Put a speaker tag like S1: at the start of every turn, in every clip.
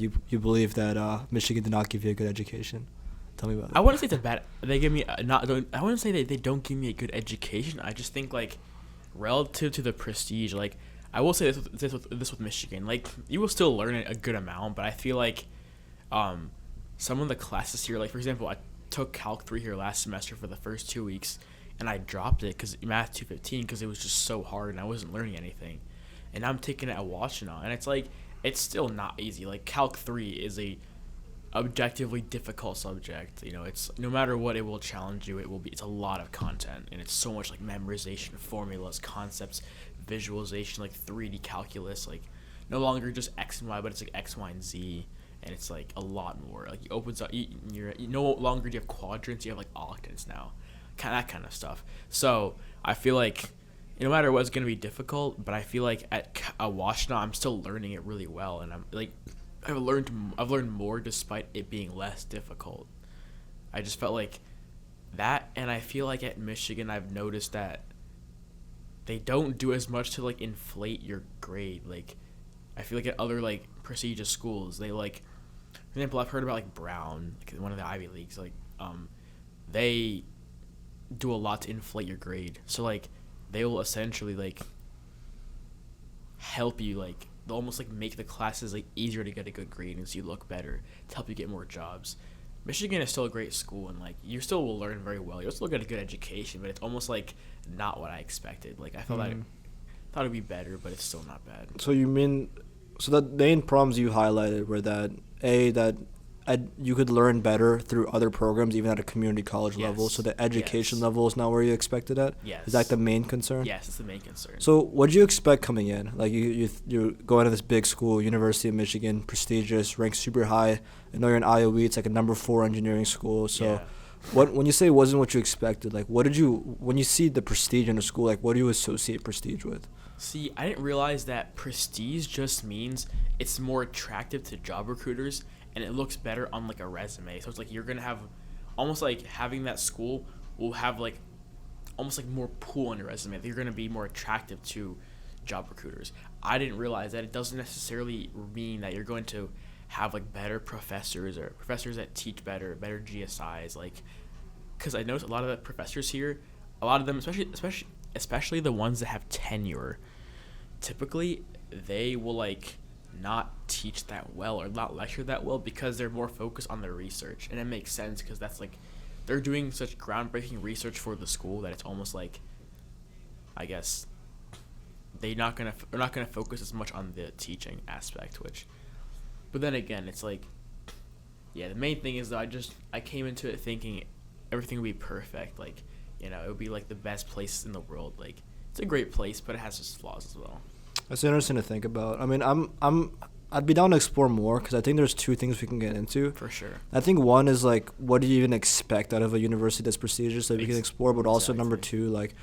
S1: You believe that Michigan did not give you a good education. Tell me about
S2: I
S1: it.
S2: wouldn't say it's a bad. They give me not. I wouldn't say they don't give me a good education. I just think like relative to the prestige, like I will say this with Michigan, like you will still learn a good amount, but I feel like um some of the classes here, like for example, I took Calc 3 here last semester for the first 2 weeks, and I dropped it because Math 215 because it was just so hard and I wasn't learning anything, and I'm taking it at Washtenaw, and it's like it's still not easy. Like Calc 3 is a objectively difficult subject. It's no matter what, it will challenge you. It's a lot of content, and it's so much like memorization, formulas, concepts, visualization, like 3D calculus, like no longer just X and Y, but it's like X, Y, and Z, and it's like a lot more. Like it opens up. You no longer do you have quadrants, you have like octants now, that kind of stuff. So I feel like no matter what, it's gonna be difficult, but I feel like at Washtenaw, I'm still learning it really well, and I'm like I've learned more despite it being less difficult. I just felt like that, and I feel like at Michigan I've noticed that they don't do as much to like inflate your grade. Like I feel like at other like prestigious schools, they like, for example, I've heard about like Brown, like one of the Ivy Leagues, like they do a lot to inflate your grade. So like they will essentially like help you, like they'll almost like make the classes like easier to get a good grade and so you look better to help you get more jobs. Michigan is still a great school, and like you still will learn very well. You'll still get a good education, but it's almost like not what I expected. Like I thought it'd be better, but it's still not bad.
S1: So you mean, so the main problems you highlighted were that you could learn better through other programs, even at a community college level.
S2: Yes.
S1: So the education
S2: Yes.
S1: level is not where you expected at.
S2: Yes.
S1: Is that the main concern?
S2: Yes, it's the main concern.
S1: So what do you expect coming in? Like you're going to this big school, University of Michigan, prestigious, ranked super high. I know you're in IOE. It's like a number 4 engineering school. So
S2: Yeah.
S1: when you say it wasn't what you expected, like when you see the prestige in a school, like what do you associate prestige with?
S2: See, I didn't realize that prestige just means it's more attractive to job recruiters and it looks better on like a resume. So it's like you're gonna have almost like having that school will have like almost like more pull on your resume. You're gonna be more attractive to job recruiters. I didn't realize that it doesn't necessarily mean that you're going to have like better professors or professors that teach better GSIs. Like, because I noticed a lot of the professors here, a lot of them, especially the ones that have tenure, typically they will like not teach that well or not lecture that well because they're more focused on their research, and it makes sense because that's like they're doing such groundbreaking research for the school that it's almost like, I guess, they're not gonna focus as much on the teaching aspect. But then again, it's like, yeah, the main thing is that I came into it thinking everything would be perfect, like it would be like the best place in the world. Like it's a great place, but it has its flaws as well.
S1: That's interesting to think about. I mean, I'd be down to explore more because I think there's 2 things we can get into.
S2: For sure.
S1: I think one is like, what do you even expect out of a university that's prestigious that we can explore? But also
S2: Exactly.
S1: number 2, like,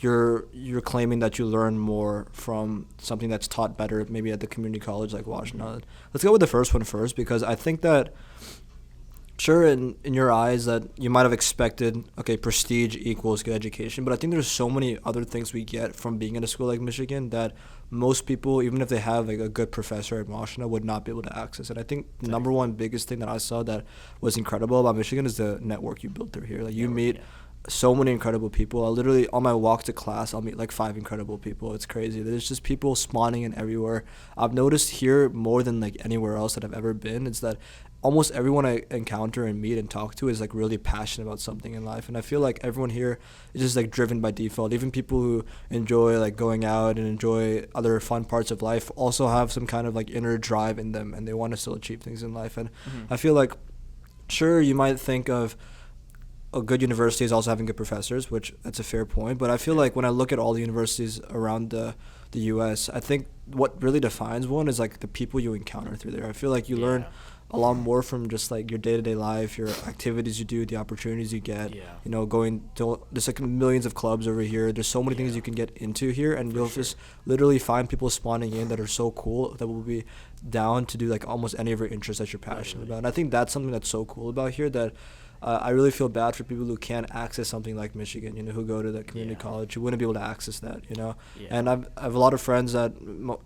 S1: you're claiming that you learn more from something that's taught better, maybe at the community college like Washington. Let's go with the first one first, because I think that, sure, in your eyes that you might have expected, okay, prestige equals good education, but I think there's so many other things we get from being in a school like Michigan that most people, even if they have like a good professor at Washington, would not be able to access it. I think the number one biggest thing that I saw that was incredible about Michigan is the network you built through here. Like you meet so many incredible people. I literally, on my walk to class, I'll meet like 5 incredible people. It's crazy. There's just people spawning in everywhere. I've noticed here more than like anywhere else that I've ever been is that almost everyone I encounter and meet and talk to is like really passionate about something in life. And I feel like everyone here is just like driven by default. Even people who enjoy like going out and enjoy other fun parts of life also have some kind of like inner drive in them, and they want to still achieve things in life. And I feel like, sure, you might think of a good university is also having good professors, which that's a fair point. But I feel like when I look at all the universities around the U.S., I think what really defines one is like the people you encounter through there. I feel like you learn a lot more from just like your day-to-day life, your activities you do, the opportunities you get. Going to, there's like millions of clubs over here. There's so many things you can get into here, and you'll just literally find people spawning in that are so cool that will be down to do like almost any of your interests that you're passionate about. And I think that's something that's so cool about here that I really feel bad for people who can't access something like Michigan, who go to the community college, who wouldn't be able to access that, And I have a lot of friends that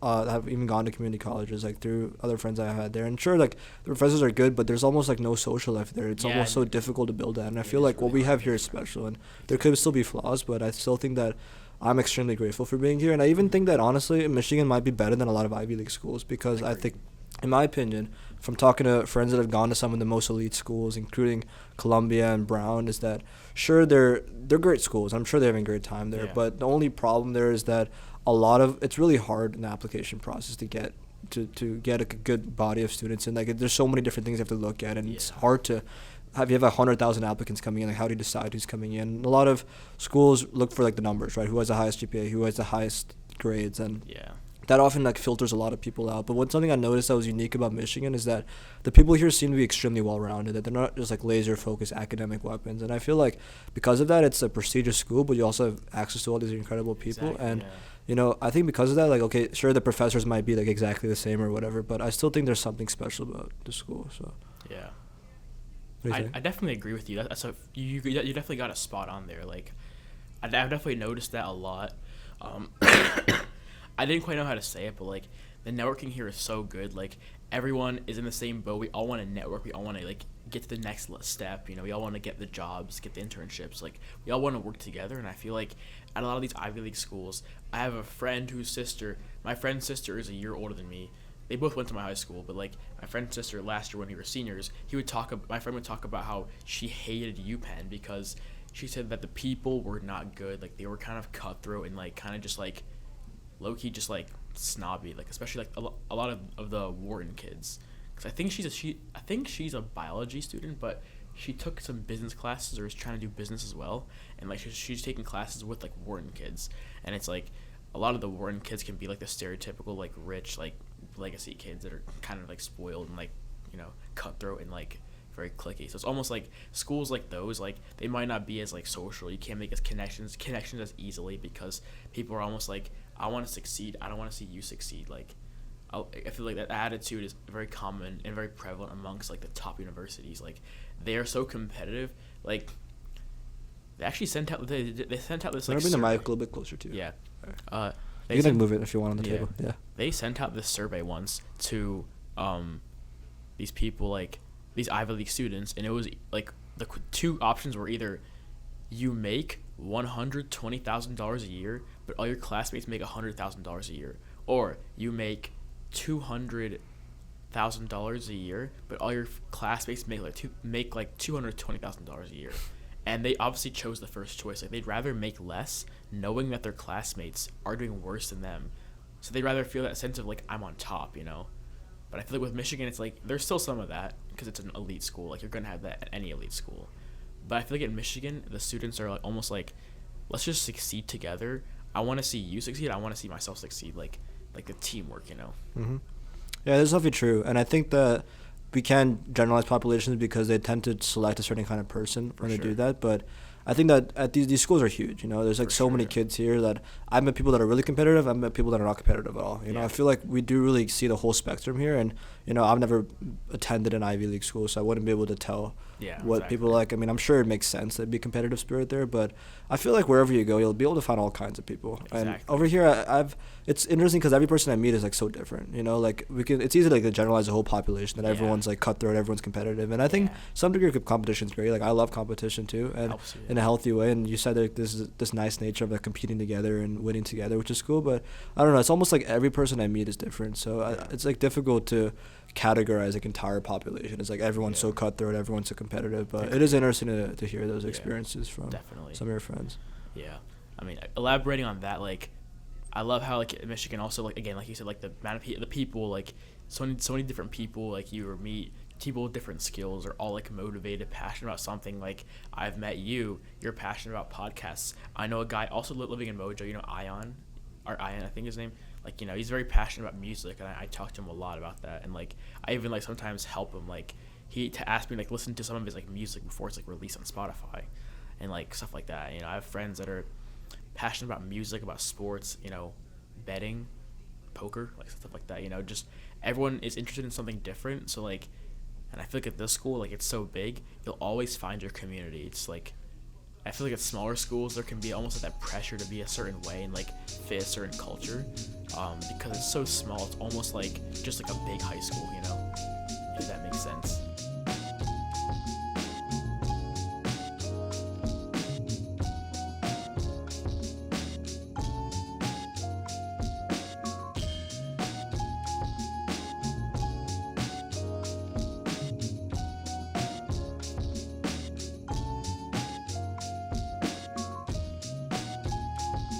S1: have even gone to community colleges, like through other friends I had there. And sure, like the professors are good, but there's almost like no social life there. It's
S2: Yeah,
S1: almost so difficult to build that. And I
S2: it
S1: feel
S2: is
S1: like what
S2: really
S1: we
S2: hard
S1: have
S2: to
S1: here
S2: make
S1: is
S2: friends.
S1: special, and there could still be flaws, but I still think that I'm extremely grateful for being here. And I even think that honestly, Michigan might be better than a lot of Ivy League schools because I
S2: Agreed.
S1: think, in my opinion, from talking to friends that have gone to some of the most elite schools, including Columbia and Brown, is that sure they're great schools. I'm sure they're having a great time there,
S2: Yeah.
S1: but the only problem there is that a lot of it's really hard in the application process to get to get a good body of students, and like there's so many different things you have to look at, and it's
S2: Yeah.
S1: hard to have 100,000 applicants coming in. Like, how do you decide who's coming in? A lot of schools look for like the numbers, right? Who has the highest GPA, who has the highest grades, and
S2: Yeah.
S1: that often like filters a lot of people out. But something I noticed that was unique about Michigan is that the people here seem to be extremely well rounded. That they're not just like laser focused academic weapons. And I feel like because of that, it's a prestigious school, but you also have access to all these incredible people.
S2: Exactly,
S1: And
S2: yeah.
S1: I think because of that, like okay, sure the professors might be like exactly the same or whatever, but I still think there's something special about the school. So
S2: Yeah.
S1: what do you
S2: I,
S1: think?
S2: I definitely agree with you. That's a you definitely got a spot on there. Like, I've definitely noticed that a lot. I didn't quite know how to say it, but like the networking here is so good. Like everyone is in the same boat. We all want to network. We all want to like get to the next step. You know, we all want to get the jobs, get the internships. Like we all want to work together. And I feel like at a lot of these Ivy League schools, I have a friend my friend's sister is a year older than me. They both went to my high school, but like my friend's sister last year when we were seniors, my friend would talk about how she hated UPenn because she said that the people were not good. Like they were kind of cutthroat and like kind of just like low key just like snobby, like especially like a lot of the Wharton kids. Because I think she's a biology student, but she took some business classes or is trying to do business as well, and like she's taking classes with like Wharton kids, and it's like a lot of the Wharton kids can be like the stereotypical like rich like legacy kids that are kind of like spoiled and like cutthroat and like very clicky. So it's almost like schools like those, like they might not be as like social. You can't make as connections as easily because people are almost like, I want to succeed. I don't want to see you succeed. Like I feel like that attitude is very common and very prevalent amongst like the top universities. Like they are so competitive. Like they actually sent out they sent out this
S1: I'm
S2: like
S1: gonna bring the mic
S2: survey.
S1: a little bit closer to you.
S2: Yeah.
S1: Alright.
S2: They
S1: You can
S2: sent-
S1: like move it if you want on the
S2: yeah.
S1: table. Yeah.
S2: They sent out this survey once to these people, like these Ivy League students, and it was like the two options were either you make $120,000 a year, but all your classmates make $100,000 a year, or you make $200,000 a year, but all your classmates make like $220,000 a year. And they obviously chose the first choice. Like they'd rather make less, knowing that their classmates are doing worse than them. So they'd rather feel that sense of like I'm on top, you know. But I feel like with Michigan, it's like there's still some of that because it's an elite school. Like you're gonna have that at any elite school. But I feel like in Michigan, the students are like almost like, let's just succeed together. I want to see you succeed. I want to see myself succeed. Like the teamwork, you know.
S1: Mm-hmm. Yeah, that's definitely true, and I think that we can generalize populations because they tend to select a certain kind of person when they
S2: sure.
S1: do that. But I think that at these schools are huge. You know, there's like
S2: For
S1: so many
S2: sure.
S1: kids here that I've met people that are really competitive. I've met people that are not competitive at all. You know,
S2: Yeah.
S1: I feel like we do really see the whole spectrum here. And I've never attended an Ivy League school, so I wouldn't be able to tell
S2: Yeah.
S1: what
S2: exactly.
S1: people like. I mean, I'm sure it makes sense there'd be competitive spirit there, but I feel like wherever you go, you'll be able to find all kinds of people. And
S2: Exactly.
S1: over here, it's interesting because every person I meet is like so different. You know, like it's easy to like generalize the whole population that
S2: Yeah.
S1: everyone's like cutthroat, everyone's competitive, and I think
S2: Yeah.
S1: some degree of competition's great. Like I love competition too, and
S2: Helps you,
S1: in a healthy way. And you said that this nice nature of like competing together and winning together, which is cool. But I don't know, it's almost like every person I meet is different. So it's like difficult to categorize like entire population. It's like everyone's so
S2: Yeah.
S1: cutthroat, everyone's so competitive. But it is interesting to hear those
S2: Yeah.
S1: experiences from
S2: Definitely.
S1: some of your friends.
S2: Yeah, I mean, elaborating on that, like, I love how like Michigan also like again like you said like the amount of the people like so many different people like you or meet people with different skills are all like motivated, passionate about something. Like I've met you, you're passionate about podcasts. I know a guy also living in Mojo, you know, Ion I think his name. Like, you know, he's very passionate about music, and I talk to him a lot about that. And like I even like sometimes help him like to ask me like listen to some of his like music before it's like released on Spotify and like stuff like that. You know, I have friends that are passionate about music, about sports, you know, betting, poker, like stuff like that. You know, just everyone is interested in something different. So like, and I feel like at this school, like it's so big, you'll always find your community. It's like I feel like at smaller schools there can be almost like that pressure to be a certain way and like fit a certain culture, because it's so small. It's almost like just like a big high school, you know, if that makes sense.